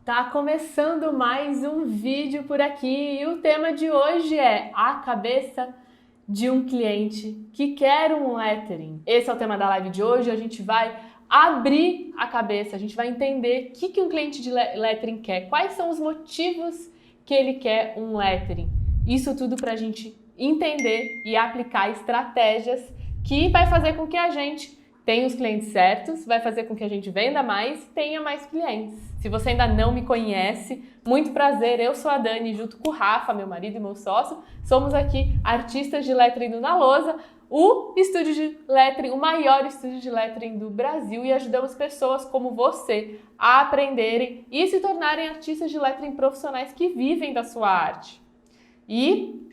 Tá começando mais um vídeo por aqui e o tema de hoje é a cabeça de um cliente que quer um lettering. Esse é o tema da live de hoje, a gente vai abrir a cabeça, a gente vai entender o que um cliente de lettering quer, quais são os motivos que ele quer um lettering. Isso tudo para a gente entender e aplicar estratégias que vai fazer com que a gente tenha os clientes certos, vai fazer com que a gente venda mais e tenha mais clientes. Se você ainda não me conhece, muito prazer, eu sou a Dani, junto com o Rafa, meu marido e meu sócio, somos aqui artistas de lettering do Na Lousa, o estúdio de lettering, o maior estúdio de lettering do Brasil, e ajudamos pessoas como você a aprenderem e se tornarem artistas de lettering profissionais que vivem da sua arte. E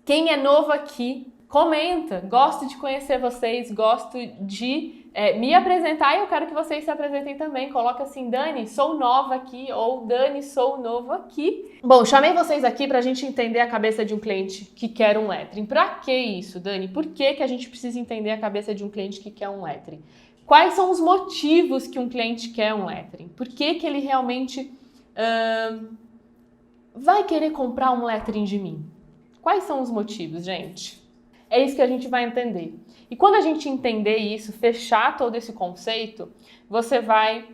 quem é novo aqui, comenta, gosto de conhecer vocês, gosto de me apresentar e eu quero que vocês se apresentem também. Coloca assim, Dani, sou nova aqui, ou Dani, sou novo aqui. Bom, chamei vocês aqui para a gente entender a cabeça de um cliente que quer um lettering. Para que isso, Dani? Por que a gente precisa entender a cabeça de um cliente que quer um lettering? Quais são os motivos que um cliente quer um lettering? Por que ele realmente vai querer comprar um lettering de mim? Quais são os motivos, gente? É isso que a gente vai entender. E quando a gente entender isso, fechar todo esse conceito, você vai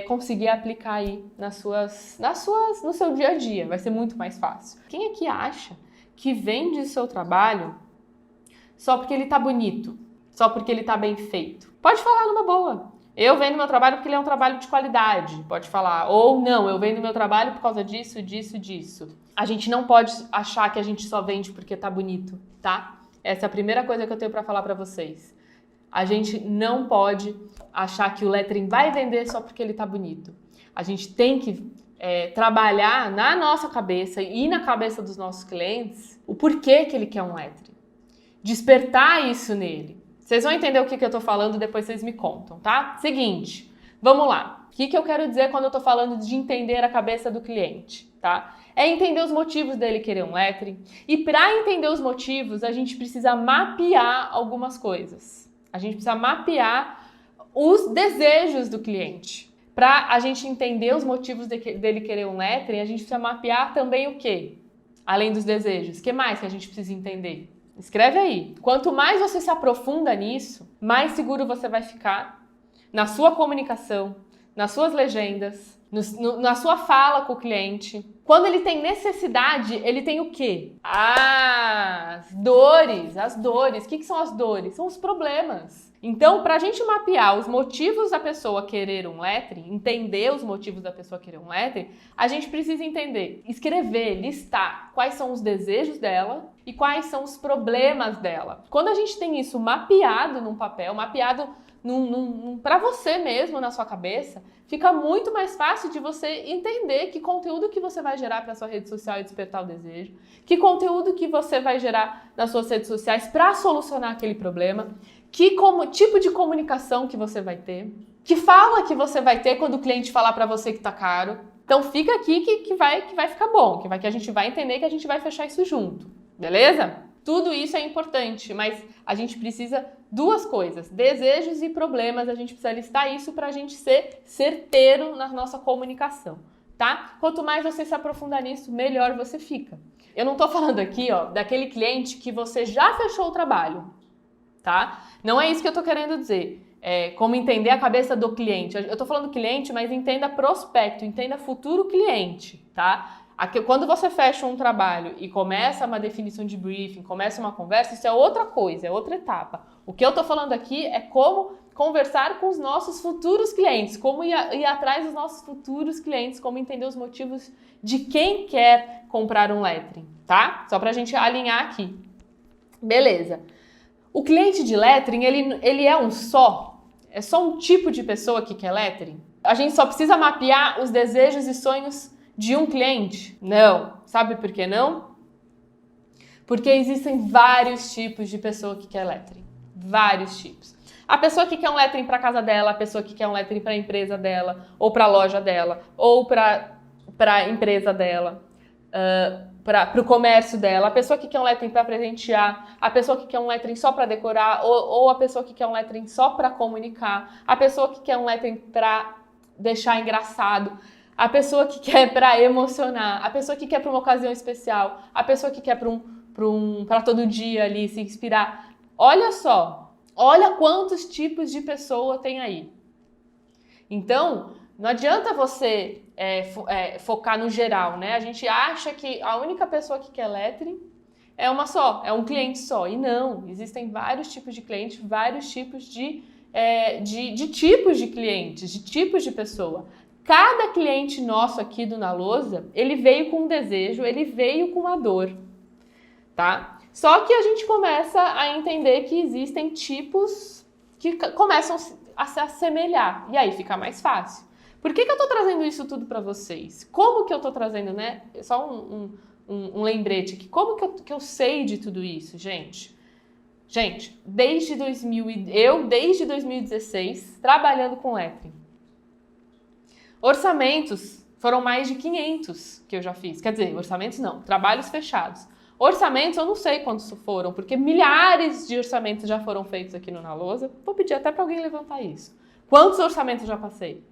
conseguir aplicar aí no seu dia a dia. Vai ser muito mais fácil. Quem aqui acha que vende o seu trabalho só porque ele tá bonito? Só porque ele tá bem feito? Pode falar numa boa. Eu vendo meu trabalho porque ele é um trabalho de qualidade. Pode falar. Ou não, eu vendo meu trabalho por causa disso, disso, disso. A gente não pode achar que a gente só vende porque tá bonito, tá? Essa é a primeira coisa que eu tenho para falar para vocês. A gente não pode achar que o lettering vai vender só porque ele tá bonito. A gente tem que trabalhar na nossa cabeça e na cabeça dos nossos clientes o porquê que ele quer um lettering. Despertar isso nele. Vocês vão entender o que eu tô falando, depois vocês me contam, tá? Seguinte, vamos lá. O que eu quero dizer quando eu tô falando de entender a cabeça do cliente, tá? É entender os motivos dele querer um lettering. E para entender os motivos, a gente precisa mapear algumas coisas. A gente precisa mapear os desejos do cliente. Para a gente entender os motivos dele querer um lettering, a gente precisa mapear também o quê? Além dos desejos. O que mais que a gente precisa entender? Escreve aí. Quanto mais você se aprofunda nisso, mais seguro você vai ficar na sua comunicação, nas suas legendas, na sua fala com o cliente. Quando ele tem necessidade, ele tem o quê? As dores. O que são as dores? São os problemas. Então, para a gente mapear os motivos da pessoa querer um lettering, entender os motivos da pessoa querer um lettering, a gente precisa entender, escrever, listar quais são os desejos dela e quais são os problemas dela. Quando a gente tem isso mapeado num papel, mapeado para você mesmo na sua cabeça, fica muito mais fácil de você entender que conteúdo que você vai gerar para sua rede social e despertar o desejo, que conteúdo que você vai gerar nas suas redes sociais para solucionar aquele problema, que tipo de comunicação que você vai ter, que fala que você vai ter quando o cliente falar para você que tá caro. Então fica aqui que vai ficar bom, que a gente vai entender, que a gente vai fechar isso junto, beleza? Tudo isso é importante, mas a gente precisa duas coisas, desejos e problemas, a gente precisa listar isso para a gente ser certeiro na nossa comunicação, tá? Quanto mais você se aprofundar nisso, melhor você fica. Eu não tô falando aqui, ó, daquele cliente que você já fechou o trabalho, tá? Não é isso que eu tô querendo dizer. Como entender a cabeça do cliente. Eu tô falando cliente, mas entenda prospecto, entenda futuro cliente, tá? Quando você fecha um trabalho e começa uma definição de briefing, começa uma conversa, isso é outra coisa, é outra etapa. O que eu tô falando aqui é como conversar com os nossos futuros clientes, como ir atrás dos nossos futuros clientes, como entender os motivos de quem quer comprar um lettering, tá? Só pra gente alinhar aqui. Beleza. O cliente de lettering, ele é só um tipo de pessoa que quer lettering? A gente só precisa mapear os desejos e sonhos de um cliente? Não. Sabe por que não? Porque existem vários tipos de pessoa que quer lettering. Vários tipos. A pessoa que quer um lettering para casa dela, a pessoa que quer um lettering para a empresa dela, ou para a loja dela, ou para a empresa dela, para o comércio dela, a pessoa que quer um lettering para presentear, a pessoa que quer um lettering só para decorar, ou a pessoa que quer um lettering só para comunicar, a pessoa que quer um lettering para deixar engraçado. a pessoa que quer para emocionar, a pessoa que quer para uma ocasião especial, a pessoa que quer para todo dia ali se inspirar. Olha só, olha quantos tipos de pessoa tem aí. Então, não adianta você focar no geral, né? A gente acha que a única pessoa que quer lettering é uma só, é um cliente só. E não, existem vários tipos de cliente, vários tipos de tipos de clientes, de tipos de pessoa. Cada cliente nosso aqui do Na Lousa, ele veio com um desejo, ele veio com uma dor, tá? Só que a gente começa a entender que existem tipos que começam a se assemelhar, e aí fica mais fácil. Por que eu tô trazendo isso tudo para vocês? Como que eu tô trazendo, né? Só um lembrete aqui. Como que eu sei de tudo isso, gente? Gente, desde 2016, trabalhando com lettering. Orçamentos foram mais de 500 que eu já fiz. Quer dizer, orçamentos não, trabalhos fechados. Orçamentos eu não sei quantos foram, porque milhares de orçamentos já foram feitos aqui no Na Lousa. Vou pedir até para alguém levantar isso. Quantos orçamentos eu já passei?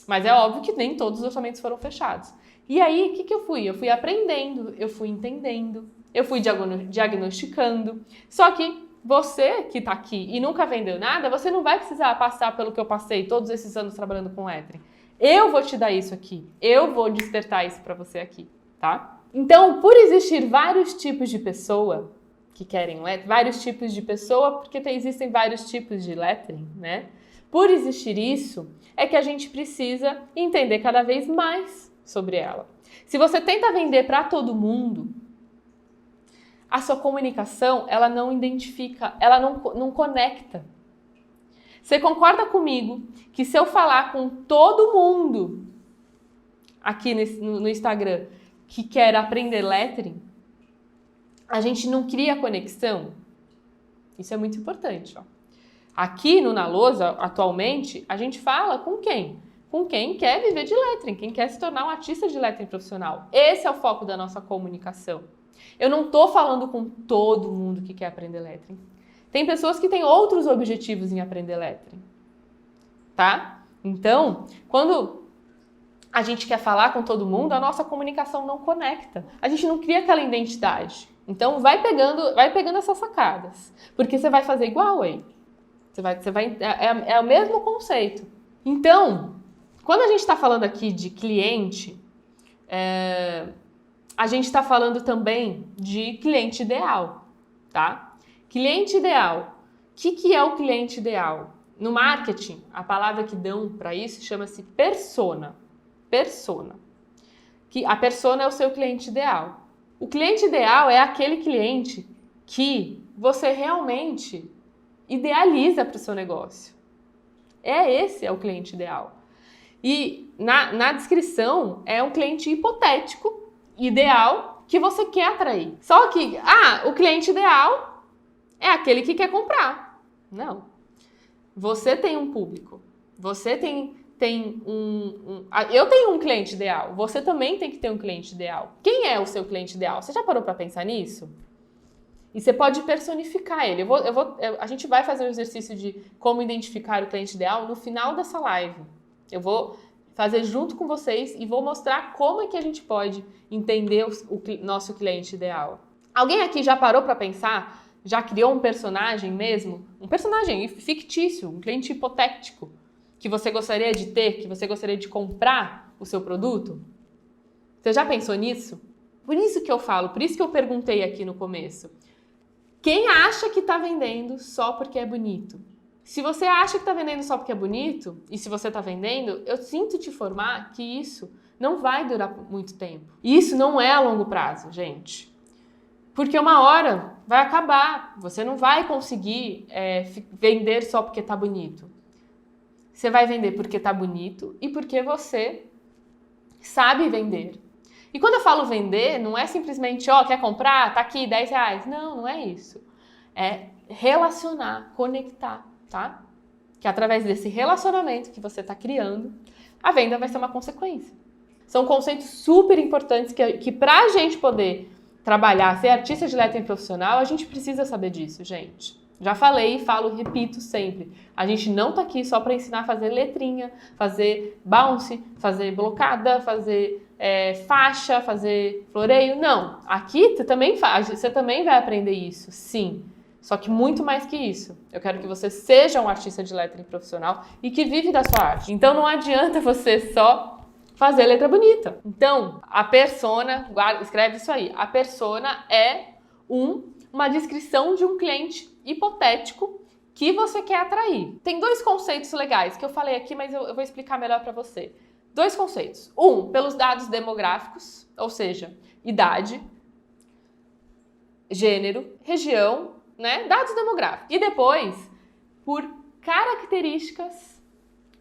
Mas é óbvio que nem todos os orçamentos foram fechados. E aí, o que eu fui? Eu fui aprendendo, eu fui entendendo, eu fui diagnosticando. Só que você que está aqui e nunca vendeu nada, você não vai precisar passar pelo que eu passei todos esses anos trabalhando com lettering. Eu vou te dar isso aqui, eu vou despertar isso para você aqui, tá? Então, por existir vários tipos de pessoa que querem lettering, vários tipos de pessoa, porque existem vários tipos de lettering, né? Por existir isso, é que a gente precisa entender cada vez mais sobre ela. Se você tenta vender para todo mundo, a sua comunicação, ela não identifica, ela não conecta. Você concorda comigo que se eu falar com todo mundo aqui no Instagram que quer aprender lettering, a gente não cria conexão? Isso é muito importante, ó. Aqui no Na Lousa, atualmente, a gente fala com quem? Com quem quer viver de lettering, quem quer se tornar um artista de lettering profissional. Esse é o foco da nossa comunicação. Eu não estou falando com todo mundo que quer aprender lettering. Tem pessoas que têm outros objetivos em aprender lettering, tá? Então, quando a gente quer falar com todo mundo, a nossa comunicação não conecta. A gente não cria aquela identidade. Então, vai pegando essas sacadas, porque você vai fazer igual aí. É o mesmo conceito. Então, quando a gente está falando aqui de cliente, a gente está falando também de cliente ideal, tá? Cliente ideal. O que é o cliente ideal? No marketing, a palavra que dão para isso chama-se persona. Persona. A persona é o seu cliente ideal. O cliente ideal é aquele cliente que você realmente idealiza para o seu negócio. Esse é o cliente ideal. E na descrição é um cliente hipotético, ideal, que você quer atrair. Só que, o cliente ideal é aquele que quer comprar. Não. Você tem um público. Você tem eu tenho um cliente ideal. Você também tem que ter um cliente ideal. Quem é o seu cliente ideal? Você já parou para pensar nisso? E você pode personificar ele. A gente vai fazer um exercício de como identificar o cliente ideal no final dessa live. Eu vou fazer junto com vocês e vou mostrar como é que a gente pode entender o nosso cliente ideal. Alguém aqui já parou para pensar? Já criou um personagem mesmo? Um personagem fictício, um cliente hipotético que você gostaria de ter, que você gostaria de comprar o seu produto? Você já pensou nisso? Por isso que eu falo, por isso que eu perguntei aqui no começo. Quem acha que está vendendo só porque é bonito? Se você acha que está vendendo só porque é bonito, e se você está vendendo, eu sinto te informar que isso não vai durar muito tempo. Isso não é a longo prazo, gente. Porque uma hora vai acabar. Você não vai conseguir vender só porque está bonito. Você vai vender porque está bonito e porque você sabe vender. E quando eu falo vender, não é simplesmente, quer comprar? Tá aqui, R$10. Não, não é isso. É relacionar, conectar, tá? Que através desse relacionamento que você está criando, a venda vai ser uma consequência. São conceitos super importantes que para a gente poder trabalhar, ser artista de lettering profissional, a gente precisa saber disso, gente. Já falei e falo, repito sempre. A gente não tá aqui só para ensinar a fazer letrinha, fazer bounce, fazer blocada, fazer faixa, fazer floreio. Não. Aqui você também vai aprender isso, sim. Só que muito mais que isso. Eu quero que você seja um artista de lettering profissional e que vive da sua arte. Então não adianta você só fazer letra bonita. Então, a persona, escreve isso aí. A persona é uma descrição de um cliente hipotético que você quer atrair. Tem dois conceitos legais que eu falei aqui, mas eu vou explicar melhor para você. Dois conceitos. Pelos dados demográficos, ou seja, idade, gênero, região, né? Dados demográficos. E depois, por características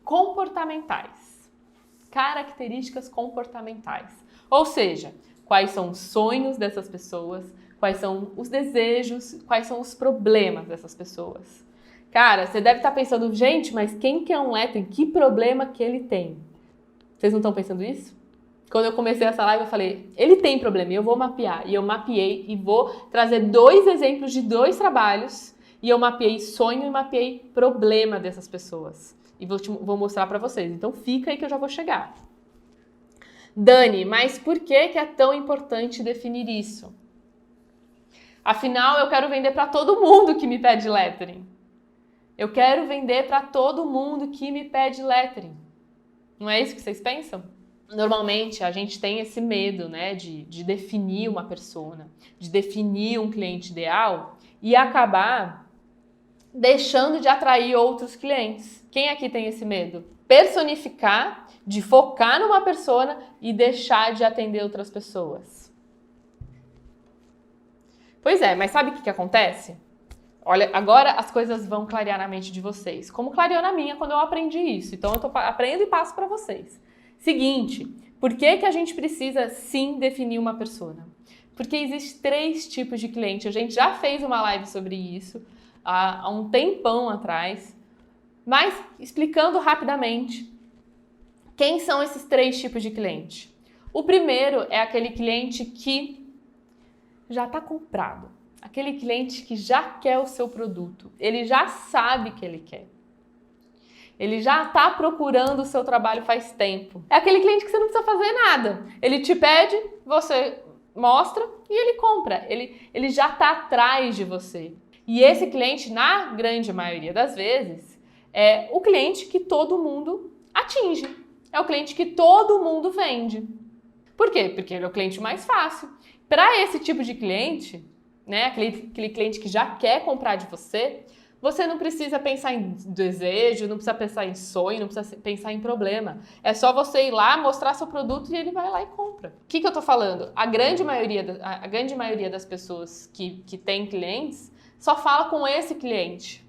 comportamentais. Características comportamentais. Ou seja, quais são os sonhos dessas pessoas, quais são os desejos, quais são os problemas dessas pessoas. Cara, você deve estar pensando, gente, mas quem que é um lettering? Que problema que ele tem? Vocês não estão pensando isso? Quando eu comecei essa live, eu falei, ele tem problema e eu vou mapear. E eu mapeei e vou trazer 2 exemplos de 2 trabalhos. E eu mapeei sonho e mapeei problema dessas pessoas. E vou mostrar para vocês. Então fica aí que eu já vou chegar. Dani, mas por que é tão importante definir isso? Afinal, eu quero vender para todo mundo que me pede lettering. Eu quero vender para todo mundo que me pede lettering. Não é isso que vocês pensam? Normalmente, a gente tem esse medo, né, de definir uma persona, de definir um cliente ideal e acabar deixando de atrair outros clientes. Quem aqui tem esse medo? Personificar, de focar numa persona e deixar de atender outras pessoas. Pois é, mas sabe o que acontece? Olha, agora as coisas vão clarear na mente de vocês, como clareou na minha quando eu aprendi isso. Então eu aprendo e passo para vocês. Seguinte, por que a gente precisa sim definir uma persona? Porque existem 3 tipos de cliente. A gente já fez uma live sobre isso há um tempão atrás, mas explicando rapidamente, quem são esses 3 tipos de cliente? O primeiro é aquele cliente que já está comprado. Aquele cliente que já quer o seu produto. Ele já sabe que ele quer. Ele já está procurando o seu trabalho faz tempo. É aquele cliente que você não precisa fazer nada. Ele te pede, você mostra e ele compra. Ele já está atrás de você. E esse cliente, na grande maioria das vezes, é o cliente que todo mundo atinge. É o cliente que todo mundo vende. Por quê? Porque ele é o cliente mais fácil. Para esse tipo de cliente, né, aquele cliente que já quer comprar de você, você não precisa pensar em desejo, não precisa pensar em sonho, não precisa pensar em problema. É só você ir lá, mostrar seu produto e ele vai lá e compra. O que eu tô falando? A grande maioria das pessoas que tem clientes só fala com esse cliente,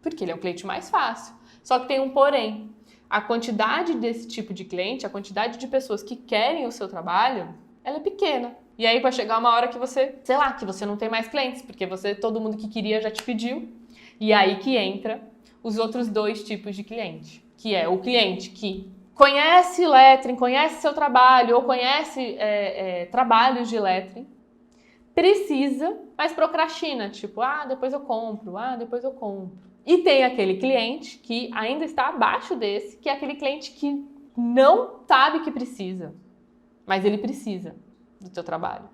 porque ele é um cliente mais fácil. Só que tem um porém. A quantidade desse tipo de cliente, a quantidade de pessoas que querem o seu trabalho, ela é pequena. E aí vai chegar uma hora que você, sei lá, que você não tem mais clientes, porque todo mundo que queria já te pediu. E aí que entra os outros 2 tipos de cliente, que é o cliente que conhece lettering, conhece seu trabalho ou conhece trabalhos de lettering, precisa, mas procrastina, tipo, depois eu compro, depois eu compro. E tem aquele cliente que ainda está abaixo desse, que é aquele cliente que não sabe que precisa, mas ele precisa do seu trabalho.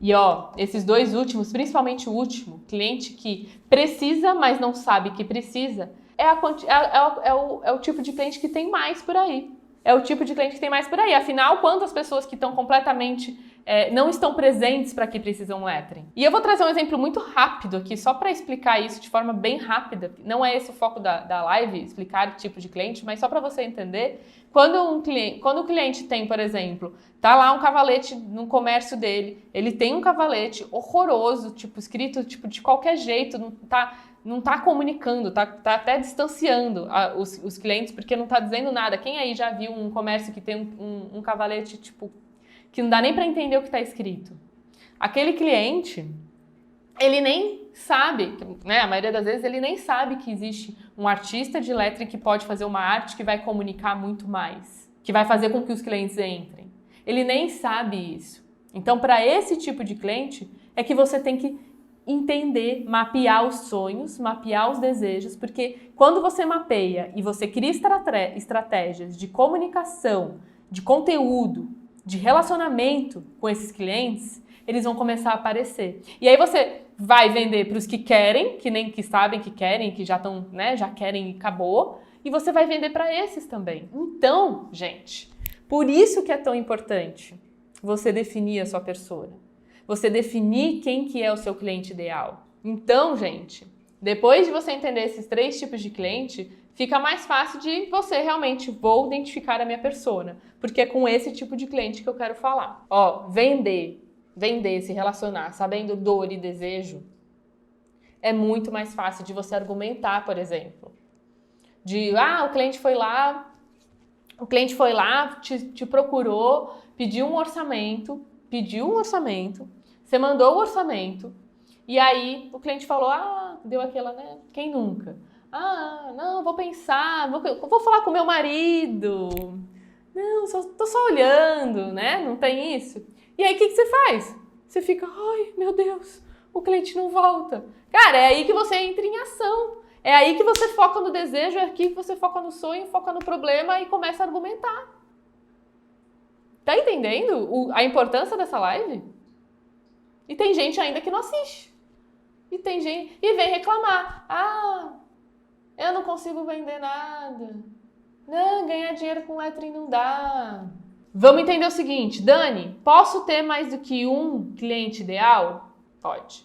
E esses 2 últimos, principalmente o último, cliente que precisa, mas não sabe que precisa, é o tipo de cliente que tem mais por aí. É o tipo de cliente que tem mais por aí. Afinal, quantas pessoas que estão completamente não estão presentes para que precisam lettering? E eu vou trazer um exemplo muito rápido aqui, só para explicar isso de forma bem rápida. Não é esse o foco da live, explicar o tipo de cliente, mas só para você entender. Quando o cliente tem, por exemplo, tá lá um cavalete no comércio dele, ele tem um cavalete horroroso, tipo, escrito tipo, de qualquer jeito, não tá comunicando, tá até distanciando os clientes, porque não tá dizendo nada. Quem aí já viu um comércio que tem um cavalete, tipo, que não dá nem para entender o que tá escrito? Aquele cliente, ele nem sabe, né? A maioria das vezes ele nem sabe que existe um artista de lettering que pode fazer uma arte que vai comunicar muito mais, que vai fazer com que os clientes entrem. Ele nem sabe isso. Então, para esse tipo de cliente, é que você tem que entender, mapear os sonhos, mapear os desejos, porque quando você mapeia e você cria estratégias de comunicação, de conteúdo, de relacionamento com esses clientes, eles vão começar a aparecer. E aí você vai vender para os que querem, que nem que sabem que querem, que já estão, né, já querem e acabou, e você vai vender para esses também. Então, gente, por isso que é tão importante você definir a sua persona. Você definir quem que é o seu cliente ideal. Então, gente, depois de você entender esses 3 tipos de cliente, fica mais fácil de você realmente, vou identificar a minha persona, porque é com esse tipo de cliente que eu quero falar. Ó, vender, se relacionar, sabendo dor e desejo, é muito mais fácil de você argumentar, por exemplo. O cliente foi lá, te procurou, pediu um orçamento, você mandou o orçamento, e aí o cliente falou, deu aquela, né? Quem nunca? Não, vou pensar, vou falar com meu marido. Não, tô só olhando, né? Não tem isso. E aí o que você faz? Você fica, ai, meu Deus, o cliente não volta. Cara, é aí que você entra em ação. É aí que você foca no desejo, é aqui que você foca no sonho, foca no problema e começa a argumentar. Tá entendendo a importância dessa live? E tem gente ainda que não assiste. E tem gente e vem reclamar. Eu não consigo vender nada. Não, ganhar dinheiro com lettering não dá. Vamos entender o seguinte, Dani, posso ter mais do que um cliente ideal? Pode.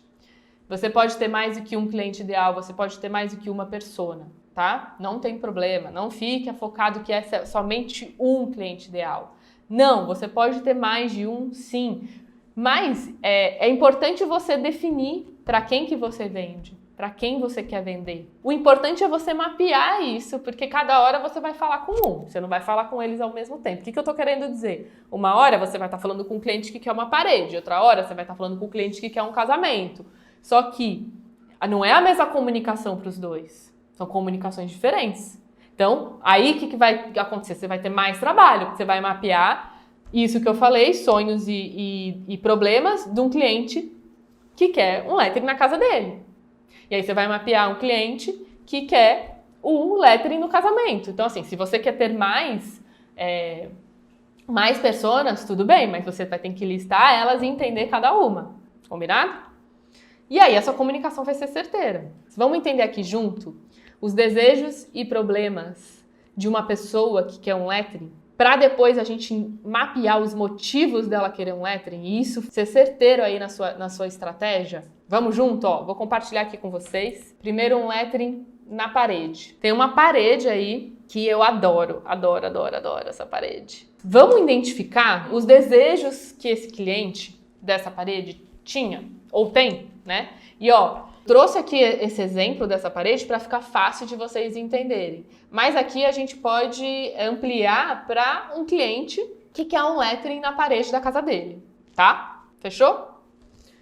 Você pode ter mais do que um cliente ideal, você pode ter mais do que uma persona, tá? Não tem problema, não fique focado que é somente um cliente ideal. Não, você pode ter mais de um, sim. Mas é importante você definir para quem que você vende, para quem você quer vender. O importante é você mapear isso, porque cada hora você vai falar com um, você não vai falar com eles ao mesmo tempo. O que eu estou querendo dizer? Uma hora você vai estar falando com um cliente que quer uma parede, outra hora você vai estar falando com um cliente que quer um casamento. Só que não é a mesma comunicação para os dois, são comunicações diferentes. Então, aí o que vai acontecer? Você vai ter mais trabalho, porque você vai mapear isso que eu falei, sonhos e problemas de um cliente que quer um lettering na casa dele. E aí você vai mapear um cliente que quer um lettering no casamento. Então, assim, se você quer ter mais personas, tudo bem, mas você vai ter que listar elas e entender cada uma. Combinado? E aí a sua comunicação vai ser certeira. Vamos entender aqui junto os desejos e problemas de uma pessoa que quer um lettering, para depois a gente mapear os motivos dela querer um lettering e isso ser certeiro aí na sua estratégia. Vamos junto, ó. Vou compartilhar aqui com vocês. Primeiro um lettering na parede. Tem uma parede aí que eu adoro essa parede. Vamos identificar os desejos que esse cliente dessa parede tinha ou tem, né? E ó, trouxe aqui esse exemplo dessa parede para ficar fácil de vocês entenderem. Mas aqui a gente pode ampliar para um cliente que quer um lettering na parede da casa dele, tá? Fechou?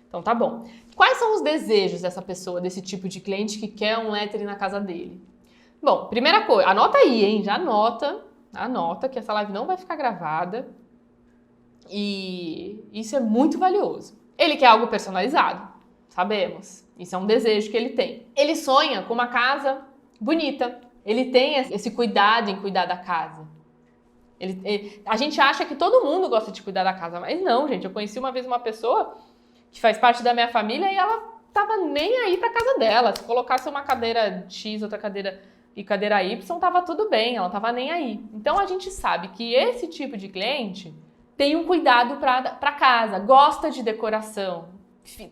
Então tá bom. Quais são os desejos dessa pessoa, desse tipo de cliente que quer um lettering na casa dele? Bom, primeira coisa, anota aí, hein? Já anota que essa live não vai ficar gravada. E isso é muito valioso. Ele quer algo personalizado, sabemos. Isso é um desejo que ele tem. Ele sonha com uma casa bonita. Ele tem esse cuidado em cuidar da casa. A gente acha que todo mundo gosta de cuidar da casa, mas não, gente. Eu conheci uma vez uma pessoa que faz parte da minha família e ela tava nem aí pra casa dela. Se colocasse uma cadeira X, outra cadeira e cadeira Y, tava tudo bem, ela tava nem aí. Então a gente sabe que esse tipo de cliente tem um cuidado pra casa, gosta de decoração,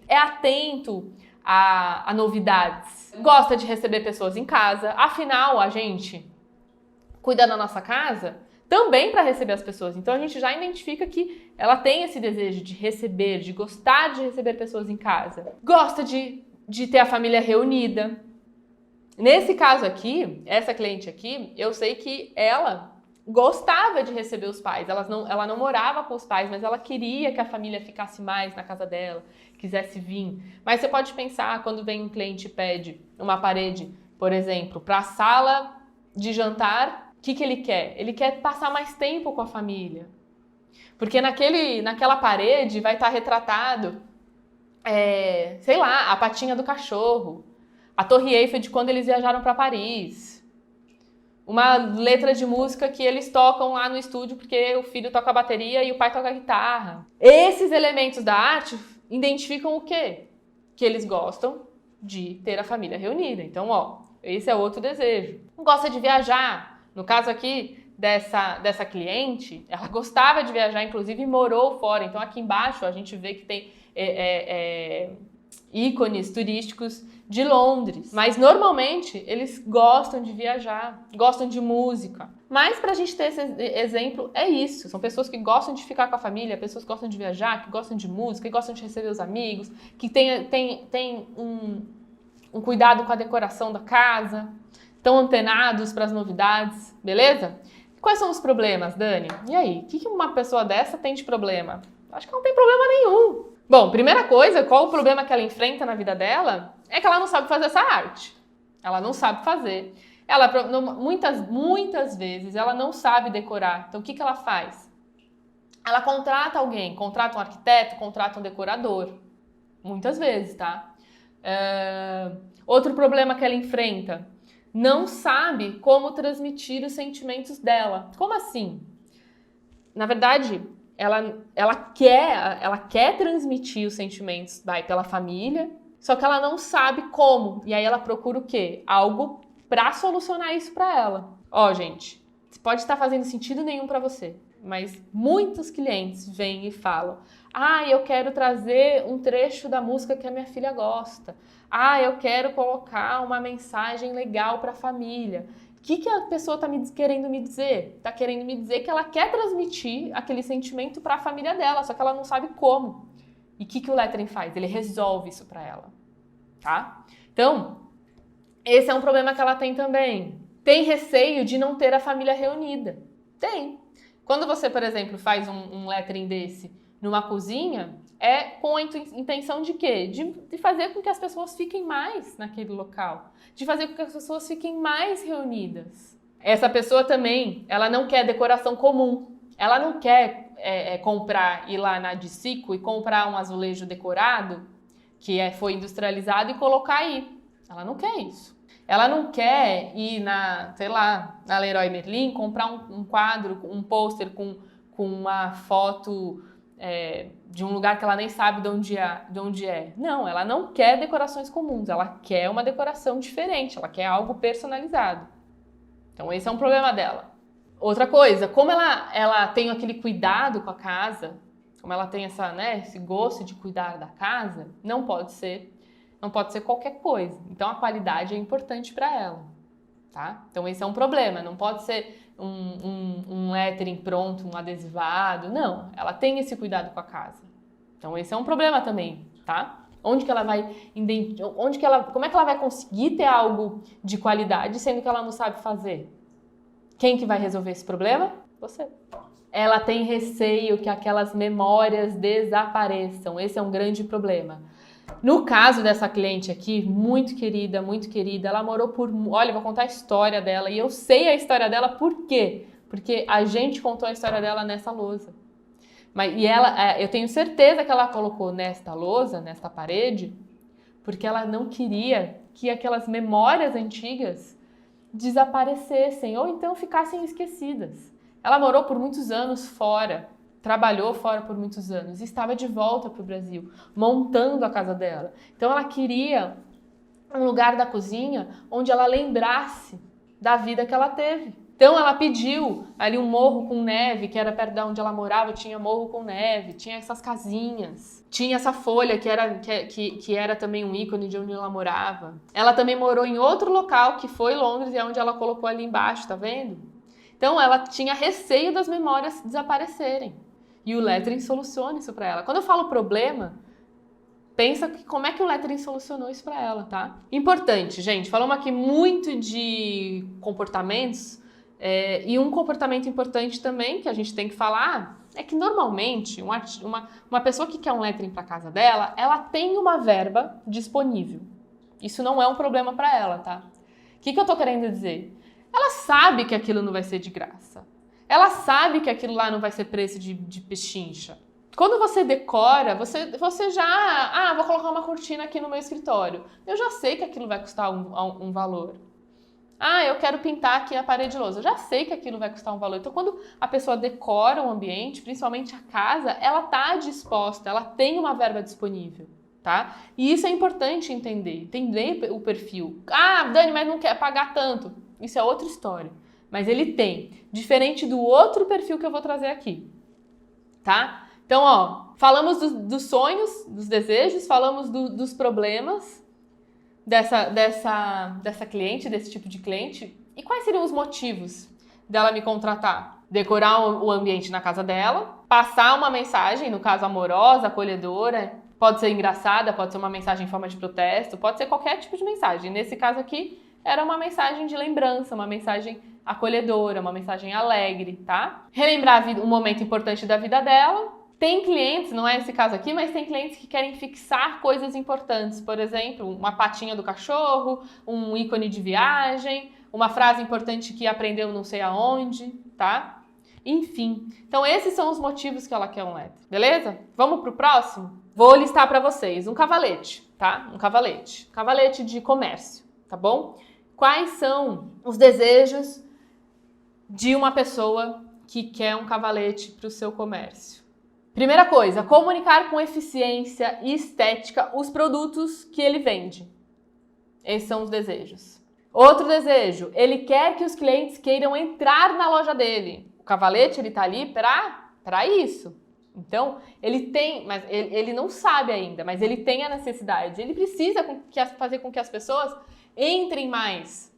é atento a novidades, gosta de receber pessoas em casa. Afinal, a gente cuida da nossa casa também para receber as pessoas. Então a gente já identifica que ela tem esse desejo de receber, de gostar de receber pessoas em casa. Gosta de ter a família reunida. Nesse caso aqui, essa cliente aqui, eu sei que ela gostava de receber os pais. Ela não morava com os pais, mas ela queria que a família ficasse mais na casa dela, quisesse vir. Mas você pode pensar, quando vem um cliente e pede uma parede, por exemplo, para a sala de jantar, o que ele quer? Ele quer passar mais tempo com a família. Porque naquela parede vai estar retratado sei lá, a patinha do cachorro, a Torre Eiffel de quando eles viajaram para Paris, uma letra de música que eles tocam lá no estúdio porque o filho toca a bateria e o pai toca a guitarra. Esses elementos da arte identificam o quê? Que eles gostam de ter a família reunida. Então, esse é outro desejo. Gosta de viajar. No caso aqui dessa cliente, ela gostava de viajar, inclusive morou fora. Então, aqui embaixo a gente vê que tem ícones turísticos de Londres. Mas, normalmente, eles gostam de viajar, gostam de música. Mas, pra gente ter esse exemplo, é isso. São pessoas que gostam de ficar com a família, pessoas que gostam de viajar, que gostam de música, que gostam de receber os amigos, que tem um cuidado com a decoração da casa, estão antenados para as novidades, beleza? Quais são os problemas, Dani? E aí, o que uma pessoa dessa tem de problema? Acho que não tem problema nenhum. Bom, primeira coisa, qual o problema que ela enfrenta na vida dela? É que ela não sabe fazer essa arte. Ela não sabe fazer. Ela, muitas vezes, ela não sabe decorar. Então, o que ela faz? Ela contrata alguém, contrata um arquiteto, contrata um decorador. Muitas vezes, tá? Outro problema que ela enfrenta, não sabe como transmitir os sentimentos dela. Como assim? Na verdade, ela quer transmitir os sentimentos pela família, só que ela não sabe como. E aí ela procura o quê? Algo para solucionar isso para ela. Gente, pode estar fazendo sentido nenhum para você, mas muitos clientes vêm e falam: eu quero trazer um trecho da música que a minha filha gosta. Eu quero colocar uma mensagem legal para a família. O que a pessoa está querendo me dizer? Está querendo me dizer que ela quer transmitir aquele sentimento para a família dela, só que ela não sabe como. E o que o lettering faz? Ele resolve isso para ela, tá? Então, esse é um problema que ela tem também. Tem receio de não ter a família reunida. Tem. Quando você, por exemplo, faz um lettering desse numa cozinha, é com a intenção de quê? De fazer com que as pessoas fiquem mais naquele local. De fazer com que as pessoas fiquem mais reunidas. Essa pessoa também, ela não quer decoração comum. Ela não quer ir lá na Dicico e comprar um azulejo decorado, que foi industrializado, e colocar aí. Ela não quer isso. Ela não quer ir na Leroy Merlin, comprar um quadro, um pôster com uma foto de um lugar que ela nem sabe de onde é. Não, ela não quer decorações comuns, ela quer uma decoração diferente, ela quer algo personalizado. Então esse é um problema dela. Outra coisa, como ela tem aquele cuidado com a casa, como ela tem esse gosto de cuidar da casa, não pode ser qualquer coisa. Então a qualidade é importante para ela, tá? Então esse é um problema, não pode ser um lettering pronto, um adesivado, não. Ela tem esse cuidado com a casa. Então esse é um problema também, tá? Como é que ela vai conseguir ter algo de qualidade sendo que ela não sabe fazer? Quem que vai resolver esse problema? Você. Ela tem receio que aquelas memórias desapareçam. Esse é um grande problema. No caso dessa cliente aqui, muito querida, ela morou olha, eu vou contar a história dela, e eu sei a história dela por quê? Porque a gente contou a história dela nessa lousa. Eu tenho certeza que ela colocou nesta lousa, nesta parede, porque ela não queria que aquelas memórias antigas desaparecessem ou então ficassem esquecidas. Ela morou por muitos anos fora, trabalhou fora por muitos anos e estava de volta para o Brasil, montando a casa dela. Então ela queria um lugar da cozinha onde ela lembrasse da vida que ela teve. Então ela pediu ali um morro com neve, que era perto de onde ela morava, tinha morro com neve, tinha essas casinhas, tinha essa folha que era também um ícone de onde ela morava. Ela também morou em outro local, que foi Londres, e é onde ela colocou ali embaixo, tá vendo? Então ela tinha receio das memórias desaparecerem. E o lettering soluciona isso para ela. Quando eu falo problema, pensa como é que o lettering solucionou isso para ela, tá? Importante, gente, falamos aqui muito de comportamentos, e um comportamento importante também que a gente tem que falar é que normalmente uma pessoa que quer um lettering para casa dela, ela tem uma verba disponível. Isso não é um problema para ela, tá? O que eu tô querendo dizer? Ela sabe que aquilo não vai ser de graça. Ela sabe que aquilo lá não vai ser preço de pechincha. Quando você decora, você já... vou colocar uma cortina aqui no meu escritório. Eu já sei que aquilo vai custar um valor. Eu quero pintar aqui a parede de lousa. Eu já sei que aquilo vai custar um valor. Então, quando a pessoa decora o ambiente, principalmente a casa, ela está disposta, ela tem uma verba disponível, tá? E isso é importante entender o perfil. Dani, mas não quer pagar tanto. Isso é outra história. Mas ele tem, diferente do outro perfil que eu vou trazer aqui, tá? Então, falamos dos sonhos, dos desejos, falamos dos problemas dessa cliente, desse tipo de cliente. E quais seriam os motivos dela me contratar? Decorar o ambiente na casa dela, passar uma mensagem, no caso amorosa, acolhedora, pode ser engraçada, pode ser uma mensagem em forma de protesto, pode ser qualquer tipo de mensagem. Nesse caso aqui, era uma mensagem de lembrança, uma mensagem acolhedora, uma mensagem alegre, tá? Relembrar um momento importante da vida dela. Tem clientes, não é esse caso aqui, mas tem clientes que querem fixar coisas importantes. Por exemplo, uma patinha do cachorro, um ícone de viagem, uma frase importante que aprendeu não sei aonde, tá? Enfim, então esses são os motivos que ela quer um lettering, beleza? Vamos pro próximo? Vou listar para vocês um cavalete, tá? Um cavalete. Cavalete de comércio, tá bom? Quais são os desejos de uma pessoa que quer um cavalete para o seu comércio? Primeira coisa, comunicar com eficiência e estética os produtos que ele vende. Esses são os desejos. Outro desejo, ele quer que os clientes queiram entrar na loja dele. O cavalete, ele tá ali para isso. Então, ele tem, mas ele não sabe ainda, mas ele tem a necessidade. Ele precisa fazer com que as pessoas entrem mais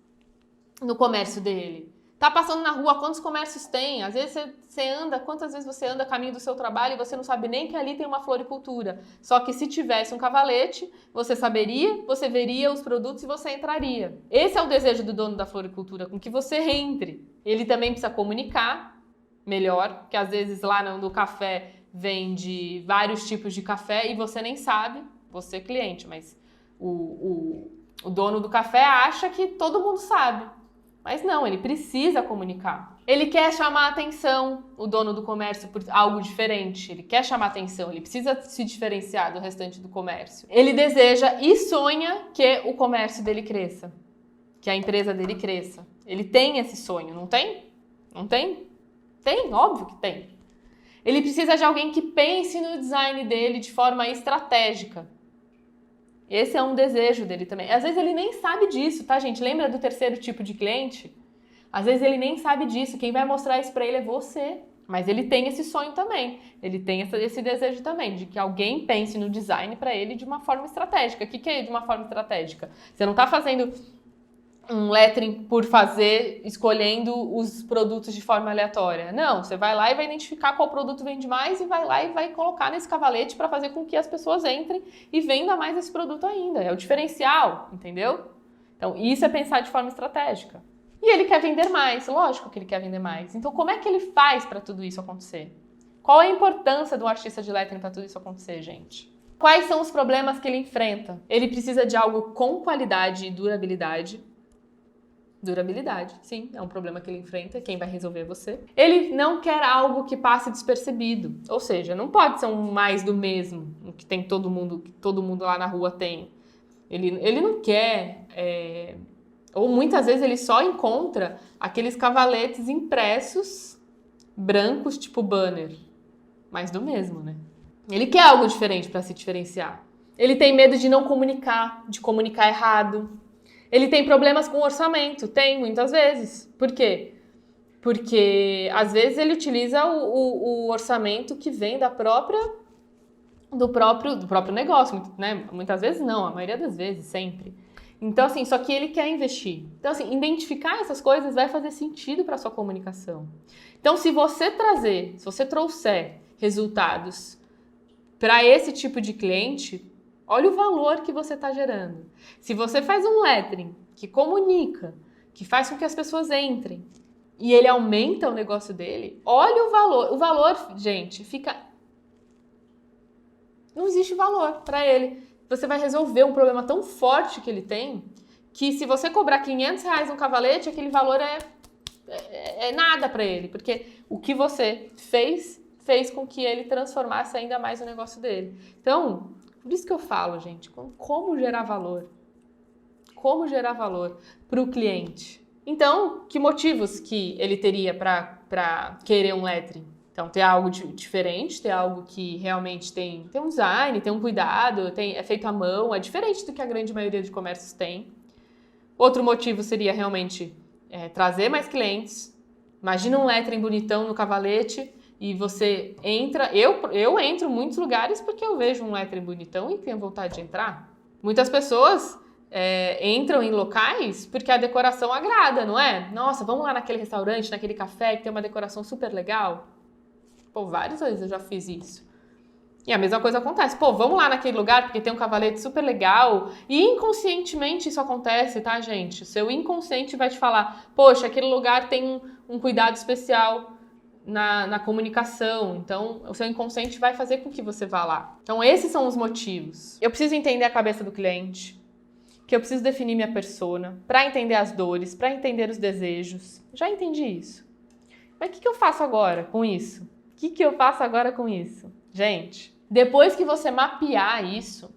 no comércio dele. Tá passando na rua, quantos comércios tem? Às vezes você anda, quantas vezes você anda a caminho do seu trabalho e você não sabe nem que ali tem uma floricultura. Só que se tivesse um cavalete, você saberia, você veria os produtos e você entraria. Esse é o desejo do dono da floricultura, com que você entre. Ele também precisa comunicar melhor, porque às vezes lá no café vende vários tipos de café e você nem sabe, você é cliente, mas o dono do café acha que todo mundo sabe. Mas não, ele precisa comunicar. Ele quer chamar a atenção, o dono do comércio, por algo diferente. Ele quer chamar a atenção, ele precisa se diferenciar do restante do comércio. Ele deseja e sonha que o comércio dele cresça, que a empresa dele cresça. Ele tem esse sonho, não tem? Não tem? Tem, óbvio que tem. Ele precisa de alguém que pense no design dele de forma estratégica. Esse é um desejo dele também. Às vezes ele nem sabe disso, tá, gente? Lembra do terceiro tipo de cliente? Às vezes ele nem sabe disso. Quem vai mostrar isso pra ele é você. Mas ele tem esse sonho também. Ele tem esse desejo também, de que alguém pense no design pra ele de uma forma estratégica. O que é de uma forma estratégica? Você não tá fazendo um lettering por fazer, escolhendo os produtos de forma aleatória. Não, você vai lá e vai identificar qual produto vende mais e vai lá e vai colocar nesse cavalete para fazer com que as pessoas entrem e vendam mais esse produto ainda. É o diferencial, entendeu? Então, isso é pensar de forma estratégica. E ele quer vender mais, lógico que ele quer vender mais. Então, como é que ele faz para tudo isso acontecer? Qual é a importância do artista de lettering para tudo isso acontecer, gente? Quais são os problemas que ele enfrenta? Ele precisa de algo com qualidade e durabilidade. Durabilidade, sim, é um problema que ele enfrenta, quem vai resolver é você. Ele não quer algo que passe despercebido, ou seja, não pode ser um mais do mesmo, que tem que todo mundo lá na rua tem. Ele não quer, ou muitas vezes ele só encontra aqueles cavaletes impressos, brancos, tipo banner, mais do mesmo, né? Ele quer algo diferente para se diferenciar. Ele tem medo de não comunicar, de comunicar errado. Ele tem problemas com orçamento, tem muitas vezes. Por quê? Porque às vezes ele utiliza o orçamento que vem do próprio negócio, né? Muitas vezes não, a maioria das vezes, sempre. Então, assim, só que ele quer investir. Então, assim, identificar essas coisas vai fazer sentido para a sua comunicação. Então, se você trouxer resultados para esse tipo de cliente, olha o valor que você está gerando. Se você faz um lettering que comunica, que faz com que as pessoas entrem, e ele aumenta o negócio dele, olha o valor. O valor, gente, fica... Não existe valor para ele. Você vai resolver um problema tão forte que ele tem, que se você cobrar R$500 um cavalete, aquele valor é nada para ele. Porque o que você fez fez com que ele transformasse ainda mais o negócio dele. Então, por isso que eu falo, gente, como gerar valor. Como gerar valor para o cliente. Então, que motivos que ele teria para querer um lettering? Então, ter algo diferente, ter algo que realmente tem um design, tem um cuidado, é feito à mão, é diferente do que a grande maioria de comércios tem. Outro motivo seria realmente trazer mais clientes. Imagina um lettering bonitão no cavalete e você entra... Eu entro em muitos lugares porque eu vejo um lettering bonitão e tenho vontade de entrar. Muitas pessoas entram em locais porque a decoração agrada, não é? Nossa, vamos lá naquele restaurante, naquele café que tem uma decoração super legal. Pô, várias vezes eu já fiz isso. E a mesma coisa acontece. Pô, vamos lá naquele lugar porque tem um cavalete super legal. E inconscientemente isso acontece, tá, gente? O seu inconsciente vai te falar, poxa, aquele lugar tem um cuidado especial na comunicação. Então, o seu inconsciente vai fazer com que você vá lá. Então, esses são os motivos. Eu preciso entender a cabeça do cliente, que eu preciso definir minha persona, para entender as dores, para entender os desejos. Já entendi isso. Mas o que eu faço agora com isso? O que eu faço agora com isso? Gente, depois que você mapear isso,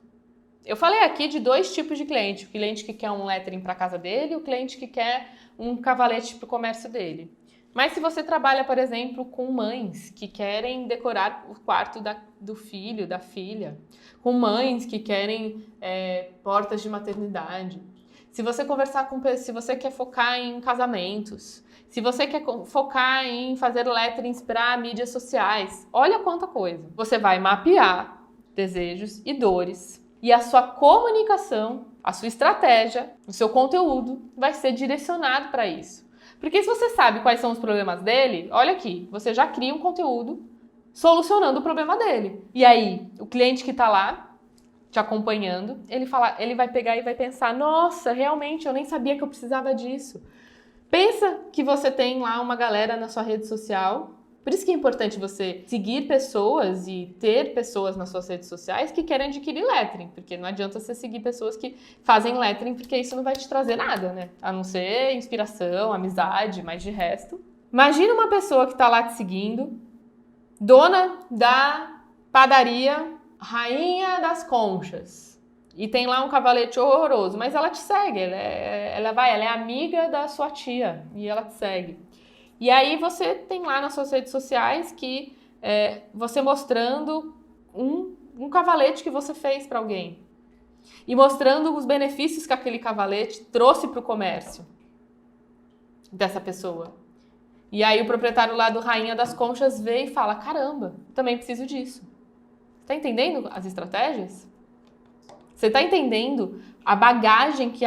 eu falei aqui de 2 tipos de cliente. O cliente que quer um lettering para casa dele e o cliente que quer um cavalete para o comércio dele. Mas se você trabalha, por exemplo, com mães que querem decorar o quarto do filho, da filha, com mães que querem portas de maternidade, se você quer focar em casamentos, se você quer focar em fazer letterings para mídias sociais, olha quanta coisa. Você vai mapear desejos e dores e a sua comunicação, a sua estratégia, o seu conteúdo vai ser direcionado para isso. Porque se você sabe quais são os problemas dele, olha aqui, você já cria um conteúdo solucionando o problema dele. E aí, o cliente que está lá te acompanhando, ele vai pegar e vai pensar, nossa, realmente, eu nem sabia que eu precisava disso. Pensa que você tem lá uma galera na sua rede social. Por isso que é importante você seguir pessoas e ter pessoas nas suas redes sociais que querem adquirir lettering, porque não adianta você seguir pessoas que fazem lettering, porque isso não vai te trazer nada, né? A não ser inspiração, amizade, mas de resto. Imagina uma pessoa que está lá te seguindo, dona da padaria Rainha das Conchas. E tem lá um cavalete horroroso, mas ela te segue, ela é amiga da sua tia e ela te segue. E aí você tem lá nas suas redes sociais que você mostrando um cavalete que você fez para alguém. E mostrando os benefícios que aquele cavalete trouxe para o comércio dessa pessoa. E aí o proprietário lá do Rainha das Conchas vê e fala, caramba, também preciso disso. Tá entendendo as estratégias? Você está entendendo a bagagem que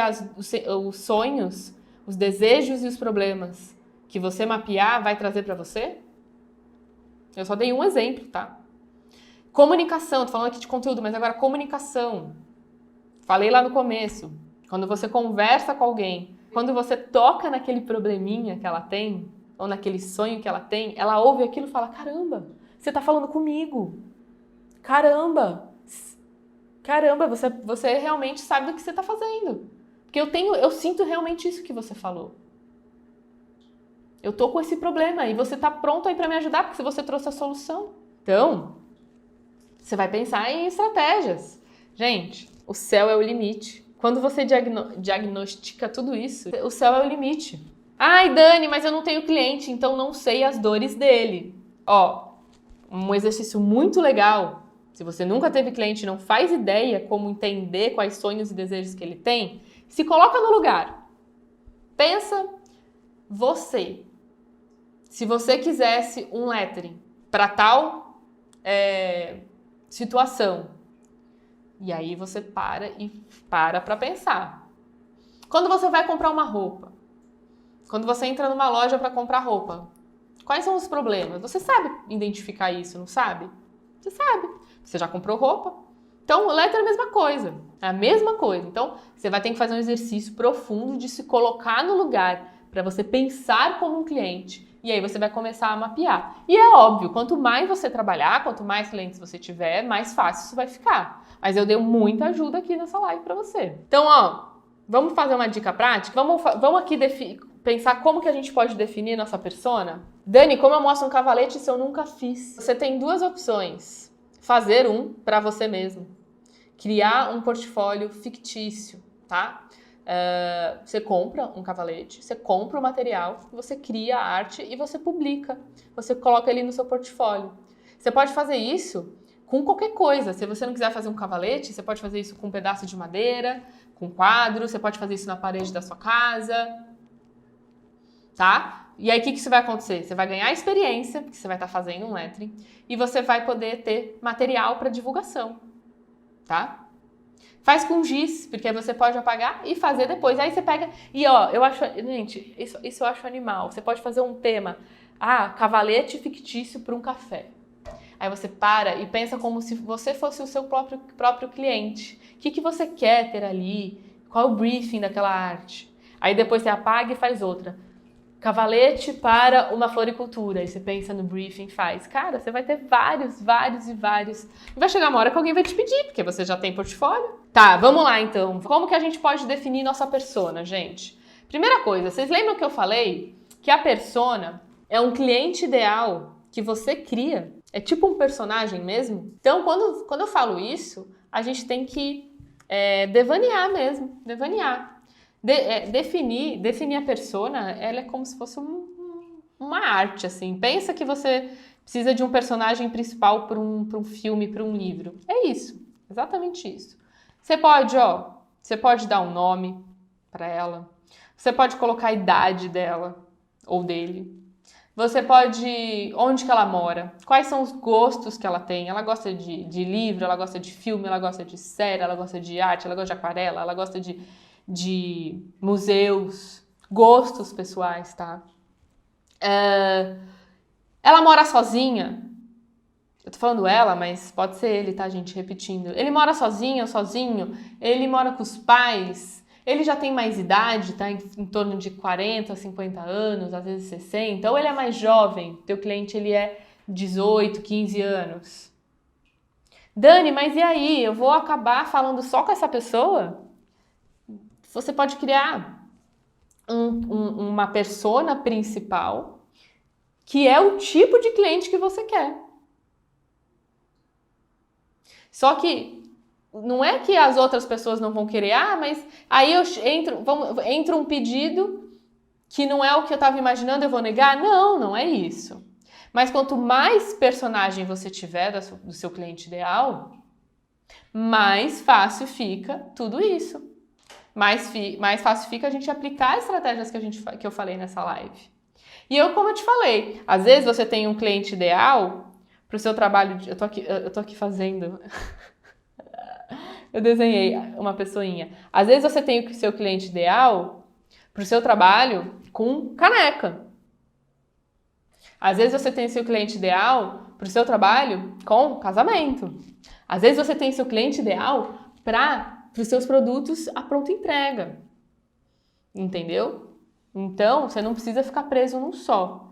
os sonhos, os desejos e os problemas que você mapear vai trazer para você? Eu só dei um exemplo, tá? Comunicação, tô falando aqui de conteúdo, mas agora comunicação. Falei lá no começo, quando você conversa com alguém, quando você toca naquele probleminha que ela tem, ou naquele sonho que ela tem, ela ouve aquilo e fala, caramba, você tá falando comigo. Caramba, você realmente sabe do que você está fazendo. Porque eu sinto realmente isso que você falou. Eu tô com esse problema e você tá pronto aí para me ajudar porque você trouxe a solução. Então, você vai pensar em estratégias. Gente, o céu é o limite. Quando você diagnostica tudo isso, o céu é o limite. Ai, Dani, mas eu não tenho cliente, então não sei as dores dele. Ó, um exercício muito legal. Se você nunca teve cliente e não faz ideia como entender quais sonhos e desejos que ele tem, se coloca no lugar. Pensa você. Se você quisesse um lettering para tal situação, e aí você para pensar. Quando você vai comprar uma roupa, quando você entra numa loja para comprar roupa, quais são os problemas? Você sabe identificar isso, não sabe? Você sabe. Você já comprou roupa? Então, o lettering é a mesma coisa. É a mesma coisa. Então, você vai ter que fazer um exercício profundo de se colocar no lugar para você pensar como um cliente. E aí você vai começar a mapear. E é óbvio, quanto mais você trabalhar, quanto mais clientes você tiver, mais fácil isso vai ficar. Mas eu dei muita ajuda aqui nessa live para você. Então, ó, vamos fazer uma dica prática? Vamos aqui pensar como que a gente pode definir nossa persona? Dani, como eu mostro um cavalete se eu nunca fiz? Você tem duas opções. Fazer um para você mesmo. Criar um portfólio fictício, tá? Você compra um cavalete, você compra o material, você cria a arte e você publica. Você coloca ele no seu portfólio. Você pode fazer isso com qualquer coisa. Se você não quiser fazer um cavalete, você pode fazer isso com um pedaço de madeira, com quadro, você pode fazer isso na parede da sua casa, tá? E aí, o que vai acontecer? Você vai ganhar experiência, porque você vai estar fazendo um lettering, e você vai poder ter material para divulgação, tá? Faz com giz, porque aí você pode apagar e fazer depois. Aí você pega... E, ó, eu acho... Gente, isso eu acho animal. Você pode fazer um tema. Cavalete fictício para um café. Aí você para e pensa como se você fosse o seu próprio cliente. O que você quer ter ali? Qual é o briefing daquela arte? Aí depois você apaga e faz outra. Cavalete para uma floricultura. Aí você pensa no briefing, faz. Cara, você vai ter vários. E vai chegar uma hora que alguém vai te pedir, porque você já tem portfólio. Tá, vamos lá então. Como que a gente pode definir nossa persona, gente? Primeira coisa, vocês lembram que eu falei que a persona é um cliente ideal que você cria? É tipo um personagem mesmo? Então, quando eu falo isso, a gente tem que devanear mesmo. Devanear. Definir a persona, ela é como se fosse uma arte, assim. Pensa que você precisa de um personagem principal para um filme, para um livro. É isso, exatamente isso. Você pode dar um nome para ela. Você pode colocar a idade dela ou dele. Você pode... Onde que ela mora? Quais são os gostos que ela tem? Ela gosta de livro, ela gosta de filme, ela gosta de série, ela gosta de arte, ela gosta de aquarela, ela gosta de museus, gostos pessoais, tá? Ela mora sozinha? Eu tô falando ela, mas pode ser ele, tá, gente? Repetindo. Ele mora sozinho ou sozinho? Ele mora com os pais? Ele já tem mais idade, tá? Em torno de 40, 50 anos, às vezes 60. Ou ele é mais jovem? Teu cliente, ele é 18, 15 anos. Dani, mas e aí? Eu vou acabar falando só com essa pessoa? Você pode criar uma persona principal que é o tipo de cliente que você quer. Só que não é que as outras pessoas não vão querer, mas aí entra um pedido que não é o que eu estava imaginando, eu vou negar? Não é isso. Mas quanto mais personagem você tiver do seu cliente ideal, mais fácil fica tudo isso. Mais fácil fica a gente aplicar as estratégias que eu falei nessa live. E como eu te falei, às vezes você tem um cliente ideal para o seu trabalho. Eu tô aqui fazendo. Eu desenhei uma pessoinha. Às vezes você tem o seu cliente ideal para o seu trabalho com caneca. Às vezes você tem o seu cliente ideal para o seu trabalho com casamento. Às vezes você tem o seu cliente ideal para os seus produtos à pronta entrega. Entendeu? Então, você não precisa ficar preso num só.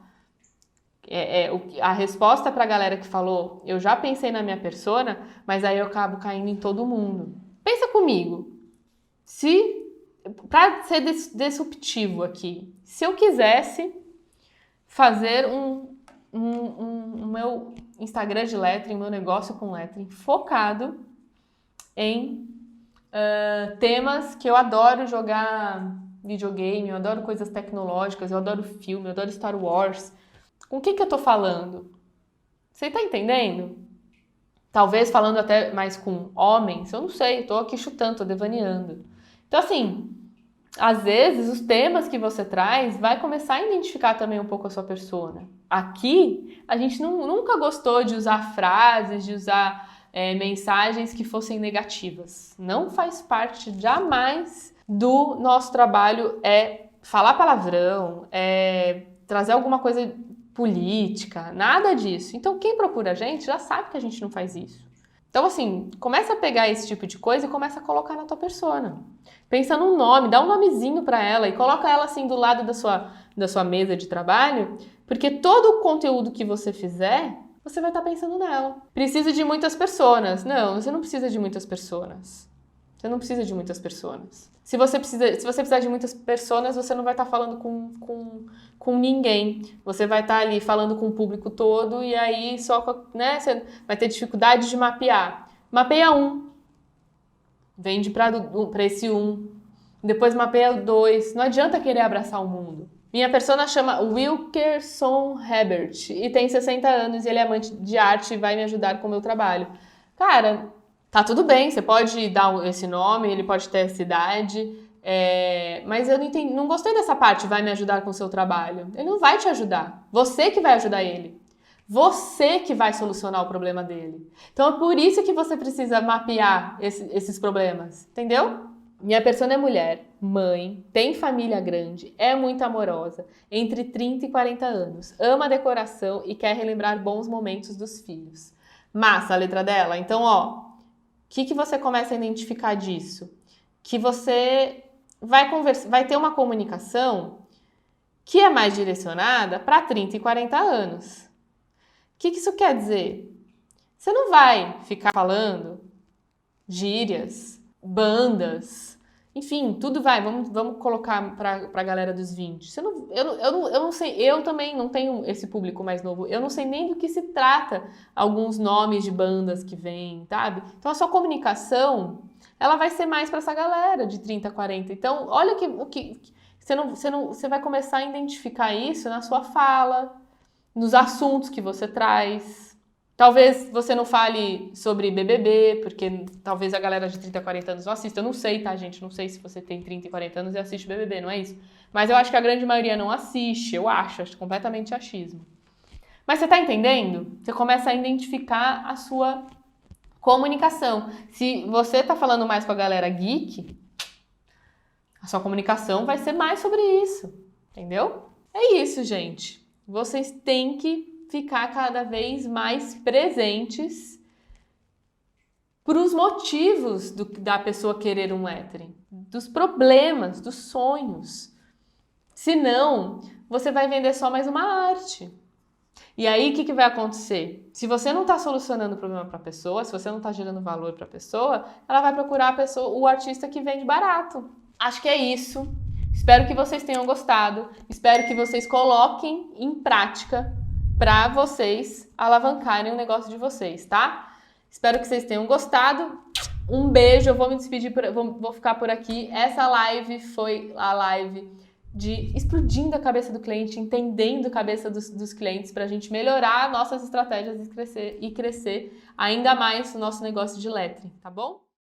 A resposta para a galera que falou, eu já pensei na minha persona, mas aí eu acabo caindo em todo mundo. Pensa comigo. Para ser disruptivo aqui, se eu quisesse fazer um meu Instagram de lettering, meu negócio com lettering, focado em temas que eu adoro jogar videogame, eu adoro coisas tecnológicas, eu adoro filme, eu adoro Star Wars. Com o que eu tô falando? Você tá entendendo? Talvez falando até mais com homens, eu não sei, tô aqui chutando, tô devaneando. Então, assim, às vezes os temas que você traz vai começar a identificar também um pouco a sua persona. Aqui, a gente nunca gostou de usar frases, de usar mensagens que fossem negativas. Não faz parte jamais do nosso trabalho falar palavrão, trazer alguma coisa política, nada disso. Então, quem procura a gente já sabe que a gente não faz isso. Então, assim, começa a pegar esse tipo de coisa e começa a colocar na tua persona. Pensa num nome, dá um nomezinho para ela e coloca ela assim do lado da sua mesa de trabalho, porque todo o conteúdo que você fizer, você vai estar pensando nela. Precisa de muitas personas. Não, você não precisa de muitas personas. Você não precisa de muitas pessoas. Se você precisar de muitas pessoas, você não vai estar falando com ninguém. Você vai estar ali falando com o público todo e aí só, né, você vai ter dificuldade de mapear. Mapeia um. Vende para esse um. Depois mapeia o 2. Não adianta querer abraçar o mundo. Minha persona chama Wilkerson Herbert e tem 60 anos e ele é amante de arte e vai me ajudar com o meu trabalho. Cara, tá tudo bem, você pode dar esse nome, ele pode ter essa idade, mas eu não gostei dessa parte, vai me ajudar com o seu trabalho. Ele não vai te ajudar, você que vai ajudar ele. Você que vai solucionar o problema dele. Então é por isso que você precisa mapear esses problemas, entendeu? Minha persona é mulher, mãe, tem família grande, é muito amorosa, entre 30 e 40 anos, ama decoração e quer relembrar bons momentos dos filhos. Massa a letra dela? Então, ó, o que você começa a identificar disso? Que você vai ter uma comunicação que é mais direcionada para 30 e 40 anos. O que isso quer dizer? Você não vai ficar falando gírias, bandas, enfim, tudo vai, vamos colocar para a galera dos 20. Eu não sei, eu também não tenho esse público mais novo, eu não sei nem do que se trata alguns nomes de bandas que vêm, sabe? Então a sua comunicação, ela vai ser mais para essa galera de 30, 40. Então, olha o que você vai começar a identificar isso na sua fala, nos assuntos que você traz. Talvez você não fale sobre BBB, porque talvez a galera de 30, 40 anos não assista. Eu não sei, tá, gente? Não sei se você tem 30 e 40 anos e assiste BBB, não é isso? Mas eu acho que a grande maioria não assiste, eu acho completamente achismo. Mas você tá entendendo? Você começa a identificar a sua comunicação. Se você tá falando mais com a galera geek, a sua comunicação vai ser mais sobre isso, entendeu? É isso, gente. Vocês têm que ficar cada vez mais presentes para os motivos da pessoa querer um lettering, dos problemas, dos sonhos. Senão, você vai vender só mais uma arte. E aí, o que vai acontecer? Se você não está solucionando o problema para a pessoa, se você não está gerando valor para a pessoa, ela vai procurar o artista que vende barato. Acho que é isso. Espero que vocês tenham gostado. Espero que vocês coloquem em prática para vocês alavancarem o negócio de vocês, tá? Espero que vocês tenham gostado. Um beijo, eu vou me despedir, vou ficar por aqui. Essa live foi a live de explodindo a cabeça do cliente, entendendo a cabeça dos clientes para a gente melhorar nossas estratégias e crescer ainda mais o nosso negócio de lettering, tá bom?